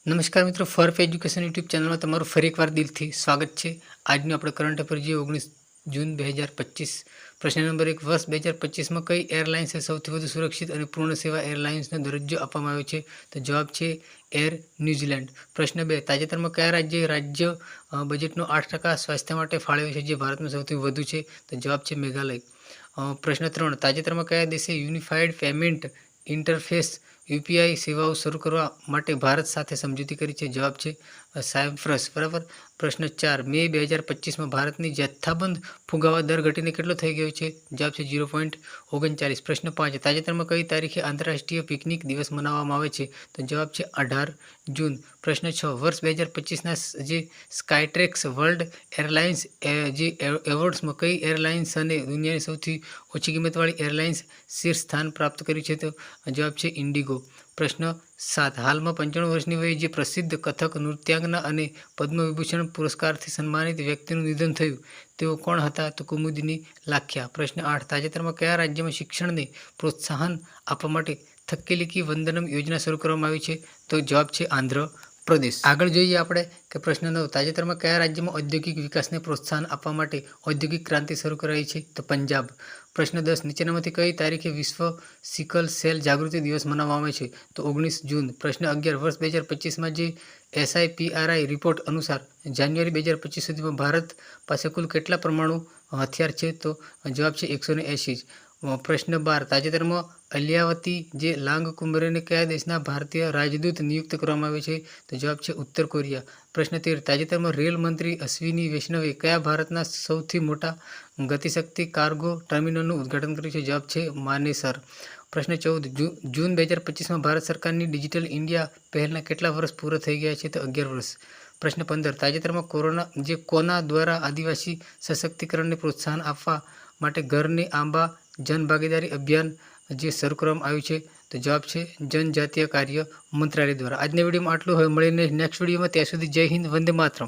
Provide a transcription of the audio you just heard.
નમસ્કાર મિત્રો, ફર્ફ education YouTube ચેનલમાં તમારું ફરી એકવાર દિલથી સ્વાગત છે। આજનું આપણે કરંટ અફેર જે 19 જૂન 2025 પ્રશ્ન નંબર 1, વર્ષ 2025માં કઈ એરલાઇન્સે સૌથી વધુ સુરક્ષિત અને પૂર્ણ સેવા એરલાઇન્સનો દરજ્જો આપવામાં આવ્યો છે? તો જવાબ છે એર ન્યૂઝીલેન્ડ। પ્રશ્ન 2, તાજેતરમાં કયા રાજ્યે રાજ્ય બજેટનો 8% સ્વાસ્થ્ય માટે ફાળવ્યો છે, જે ભારતમાં સૌથી વધુ છે? તો જવાબ છે મેઘાલય। પ્રશ્ન 3, તાજેતરમાં કયા દેશે યુનિફાઈડ પેમેન્ટ ઇન્ટરફેસ યુપીઆઈ સેવાઓ શરૂ કરવા માટે ભારત સાથે સમજૂતી કરી છે? જવાબ છે સાયપ્રસ। બરાબર। પ્રશ્ન 4, મે 2025માં ભારતની જથ્થાબંધ ફુગાવા દર ઘટીને કેટલો થઈ ગયો છે? જવાબ છે 0.39। પ્રશ્ન 5, તાજેતરમાં કઈ તારીખે આંતરરાષ્ટ્રીય પિકનિક દિવસ મનાવવામાં આવે છે? તો જવાબ છે 18 જૂન। પ્રશ્ન 6, વર્ષ 2025ના જે સ્કાયટ્રેક્સ વર્લ્ડ એરલાઇન્સ જે એવોર્ડ્સમાં કઈ એરલાઇન્સને દુનિયાની સૌથી ઓછી કિંમતવાળી એરલાઇન્સ શીર્ષ સ્થાન પ્રાપ્ત કર્યું છે? તો જવાબ છે ઇન્ડિગો। પ્રશ્ન 7, હાલમાં 95 વર્ષની વયે જે પ્રસિદ્ધ કથક નૃત્યાંગના અને પદ્મ વિભૂષણ પુરસ્કારથી સન્માનિત વ્યક્તિનું નિધન થયું, તેઓ કોણ હતા? તો કુમુદિની લાખ્યા। પ્રશ્ન 8, તાજેતરમાં કયા રાજ્યમાં શિક્ષણને પ્રોત્સાહન આપવા માટે થક્કેલિકી વંદનમ યોજના શરૂ કરવામાં આવી છે? તો જવાબ છે આંધ્ર પ્રદેશ। આગળ જોઈએ આપણે કે પ્રશ્ન 9, તાજેતરમાં કયા રાજ્યમાં ઔદ્યોગિક વિકાસને પ્રોત્સાહન આપવા માટે ઔદ્યોગિક ક્રાંતિ શરૂ કરાઈ છે? તો પંજાબ। પ્રશ્ન 10, નીચેનામાંથી કઈ તારીખે વિશ્વ સિકલ સેલ જાગૃતિ દિવસ મનાવવામાં આવે છે? તો 19 જૂન। પ્રશ્ન 11, વર્ષ 2025માં જે SIPRI રિપોર્ટ અનુસાર જાન્યુઆરી 2025 સુધીમાં ભારત પાસે કુલ કેટલા પરમાણુ હથિયાર છે? તો જવાબ છે 180 જ। પ્રશ્ન 12, તાજેતરમાં અલ્યાવતી જે લાંગ કુંભરેને કયા દેશના ભારતીય રાજદૂત નિયુક્ત કરવામાં આવે છે? તો જવાબ છે ઉત્તર કોરિયા। પ્રશ્ન 13, તાજેતરમાં રેલ મંત્રી અશ્વિની વૈષ્ણવે કયા ભારતના સૌથી મોટા ગતિશક્તિ કાર્ગો ટર્મિનલનું ઉદ્ઘાટન કર્યું છે? જવાબ છે માનેસર। પ્રશ્ન 14, જૂન 2025માં ભારત સરકારની ડિજિટલ ઇન્ડિયા પહેલના કેટલા વર્ષ પૂરા થઈ ગયા છે? તો 11 વર્ષ। પ્રશ્ન 15, તાજેતરમાં કોના દ્વારા આદિવાસી સશક્તિકરણને પ્રોત્સાહન આપવા માટે ઘરને આંબા જનભાગીદારી અભિયાન જે શરૂ કરવામાં આવ્યું છે? તો જવાબ છે જનજાતીય કાર્ય મંત્રાલય દ્વારા। આજના વિડીયોમાં આટલું, હવે મળીને નેક્સ્ટ વિડીયોમાં, ત્યાં સુધી જય હિન્દ, વંદે માતરમ।